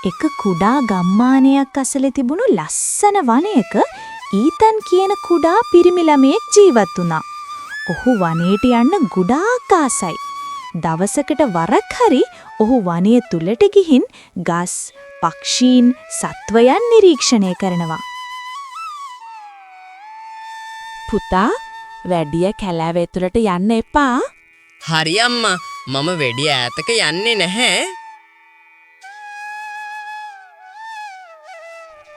එක කුඩා ගම්මානයක් අසල තිබුණු ලස්සන වනයක ඊතන් කියන කුඩා පිරිමි ළමයෙක් ජීවත් වුණා. ඔහු වනයේට යන්න ගොඩාක් ආසයි. දවසකට වරක් හරි ඔහු වනය තුලට ගිහින් ගස්, පක්ෂීන්, සත්වයන් නිරීක්ෂණය කරනවා. පුතා, වැඩිය කැලෑව ඇතුළට යන්න එපා. හරි අම්මා, මම වැඩි ඈතක යන්නේ නැහැ.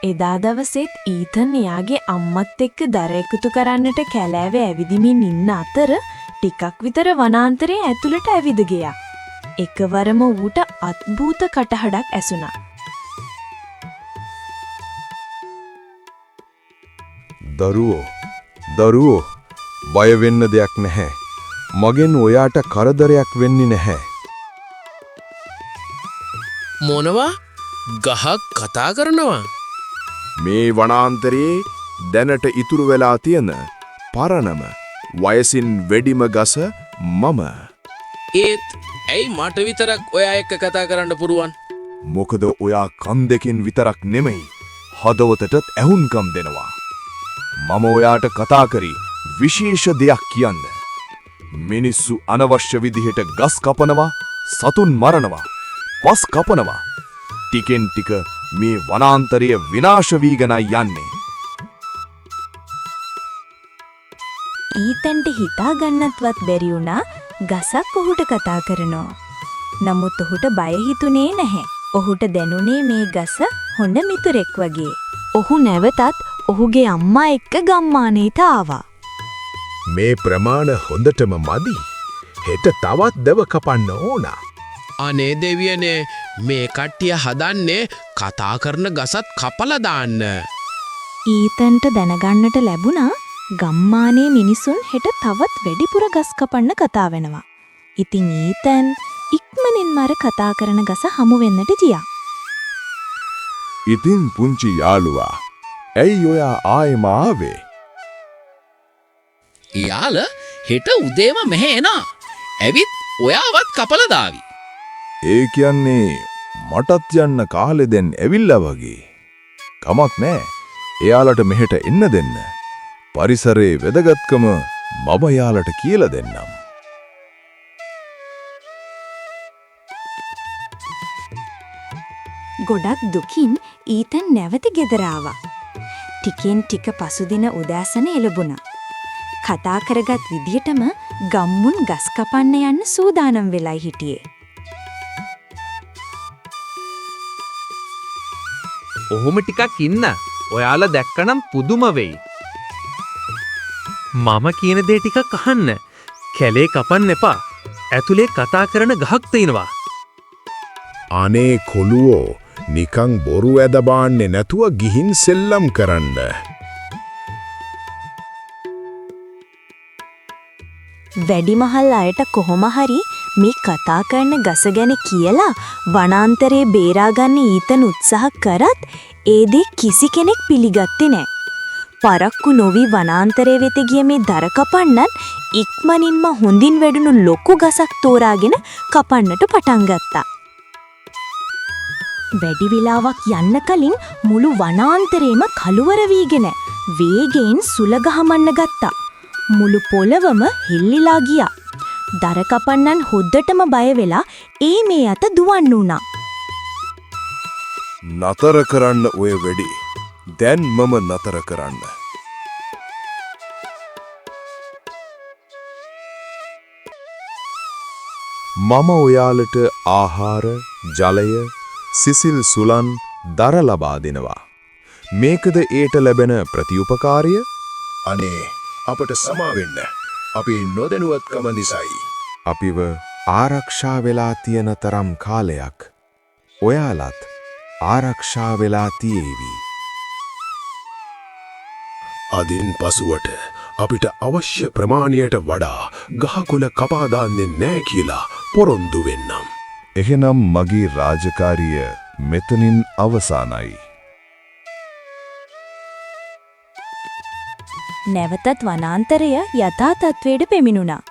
එදා දවසෙත් ඊතන් එයාගේ අම්මත් එක්ක දර එකතු කරන්නට කැලෑවේ ඇවිදිමින් ඉන්න අතර ටිකක් විතර වනාන්තරයේ ඇතුළට ඇවිද ගියා. එකවරම ඌට අద్භූත කටහඬක් ඇසුණා. දරුවෝ, බය වෙන්න දෙයක් නැහැ. මගෙන් ඔයාට කරදරයක් වෙන්නේ නැහැ. මොනවා? ගහක් කතා කරනවා? මේ වනාන්තරයේ දැනට ඉතුරු වෙලා තියෙන පරණම වයසින් වැඩිම ගස මම. ඒත් ඇයි මට විතරක් ඔයා එක්ක කතා කරන්න පුරුවන්? මොකද ඔයා කන් දෙකින් විතරක් නෙමෙයි, හදවතටත් ඇහුම්කම් දෙනවා. මම ඔයාට කතා කරි විශේෂ දෙයක් කියන්න. මිනිස්සු අනවශ්‍ය විදිහට ගස් කපනවා, සතුන් මරනවා, පස් කපනවා. ටිකෙන් ටික මේ වනාන්තරය විනාශ වීගෙන යන්නේ. ඊතන්ට හිතා ගන්නත්වත් බැරි වුණා ගසක් ඔහුට කතා කරනවා. නමුත් ඔහුට බය හිතුනේ නැහැ. ඔහුට දැනුනේ මේ ගස හොඳ මිතුරෙක් වගේ. ඔහු නැවතත් ඔහුගේ අම්මා එක්ක ගම්මානයට ආවා. මේ ප්‍රමාණ හොඳටම මදි. හෙට තවත් දව කපන්න ඕන. අනේ දෙවියනේ, මේ කට්ටිය හදන්නේ කතා කරන ගසත් කපලා දාන්න. ඊතන්ට දැනගන්නට ලැබුණා ගම්මානයේ මිනිසුන් හෙට තවත් වැඩිපුර ගස් කපන්න කතා වෙනවා. ඉතින් ඊතන් ඉක්මනින්ම අර කතා කරන ගස හමු වෙන්නට ගියා. ඉතින් පුංචි යාළුවා, ඇයි ඔයා ආයෙම ආවේ? යාළ හෙට උදේම මෙහෙ එනවා. ඇවිත් ඔයාවත් කපලා දාවි. ඒ කියන්නේ මටත් යන්න කාලෙ දැන් ඇවිල්ලා වගේ. කමක් නෑ, එයාලට මෙහෙට එන්න දෙන්න. පරිසරයේ වැදගත්කම මම යාලට කියලා දෙන්නම්. ගොඩක් දුකින් ඊතන් නැවත ගෙදර ආවා. ටිකෙන් ටික පසුදින උදෑසන එළඹුණා. කතා කරගත් විදියටම ගම්මුන් ගස් කපන්න යන්න සූදානම් වෙලයි හිටියේ. ඔහොම ටිකක් ඉන්න. ඔයාලා දැක්කනම් පුදුම වෙයි. මම කියන දේ ටිකක් අහන්න. කැලේ කපන්න එපා. ඇතුලේ කතා කරන ගහක් තියෙනවා. අනේ කොළුවෝ, නිකං බොරු ඇද බාන්නේ නැතුව ගිහින් සෙල්ලම් කරන්න. වැඩිමහල් අයට කොහොම හරි මේ කතා කරන ගස ගැන කියලා වනාන්තරේ බේරාගන්න ඊතන් උත්සාහ කරත් ඒ දේ කිසි කෙනෙක් පිළිගත්තේ නැහැ. පරක්කු නොවි වනාන්තරේ වෙත ගිය මේ දර කපන්නන් ඉක්මනින්ම හොඳින් වැඩුණු ලොකු ගසක් තෝරාගෙන කපන්නට පටන් ගත්තා. වැඩි වෙලාවක් යන්න කලින් මුළු වනාන්තරේම කළුවර වීගෙන වේගයෙන් සුලගහමන්න ගත්තා. මුළු පොළවම හෙල්ලිලා ගියා. දර කපන්නන් හොද්දටම බය වෙලා ඒ මේ අත දුවන්න වුණා. නතර කරන්න ඔය වැඩි. දැන් මම නතර කරන්න. මම ඔයාලට ආහාර, ජලය, සිසිල් සුලන්, දර ලබා දෙනවා. මේකද ඒට ලැබෙන ප්‍රතිඋපකාරය? අනේ අපට සමා වෙන්න. අපි නොදැනුවත්කම නිසායි. අපිව ආරක්ෂා වෙලා තියෙන තරම් කාලයක් ඔයාලත් ආරක්ෂා වෙලා තියේවි. අදින් පසුවට අපිට අවශ්‍ය ප්‍රමාණයට වඩා ගහකොළ කපා දාන්නේ නැහැ කියලා පොරොන්දු වෙන්නම්. එහෙනම් මගේ රාජකාරිය මෙතනින් අවසానයි. නැවතත් වනාන්තරය යථා තත්වයට පැමිණුණා.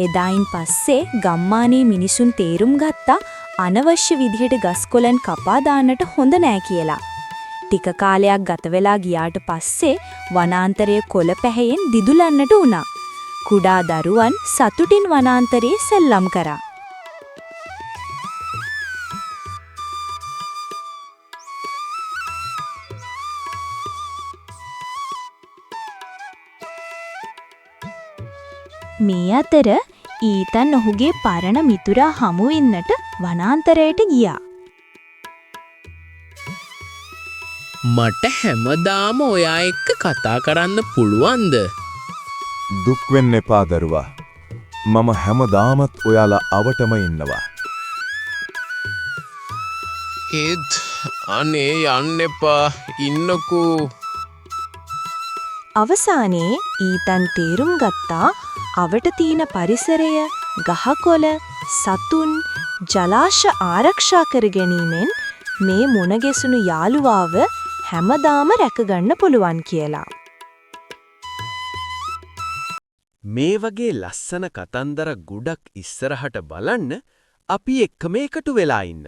එදායින් පස්සේ ගම්මානයේ මිනිසුන් තේරුම් ගත්තා අනවශ්‍ය විදිහට ගස්කොලන් කපා දාන්නට හොඳ නෑ කියලා. ටික කාලයක් ගත වෙලා ගියාට පස්සේ වනාන්තරයේ කොළ පැහැයෙන් දිදුලන්නට වුණා. කුඩා දරුවන් සතුටින් වනාන්තරයේ සෙල්ලම් කරා. මේ අතර ඊතන් ඔහුගේ පරණ මිතුරා හමු වෙන්නට වනාන්තරයට ගියා. මට හැමදාම ඔයා එක්ක කතා කරන්න පුළුවන්ද? දුක් වෙන්න එපා දරුවා. මම හැමදාමත් ඔයාලා අවටම ඉන්නවා. ඒත් අනේ යන්න එපා ඉන්නකෝ. අවසානයේ ඊතන් තේරුම් ගත්තා අවට තියෙන පරිසරය, ගහකොළ, සතුන්, ජලාශ ආරක්ෂා කර ගැනීමෙන් මේ මුණගැසුණු යාළුවාව හැමදාම රැකගන්න පුළුවන් කියලා. මේ වගේ ලස්සන කතන්දර ගොඩක් ඉස්සරහට බලන්න අපි එක්කම එකතු වෙලා ඉන්න.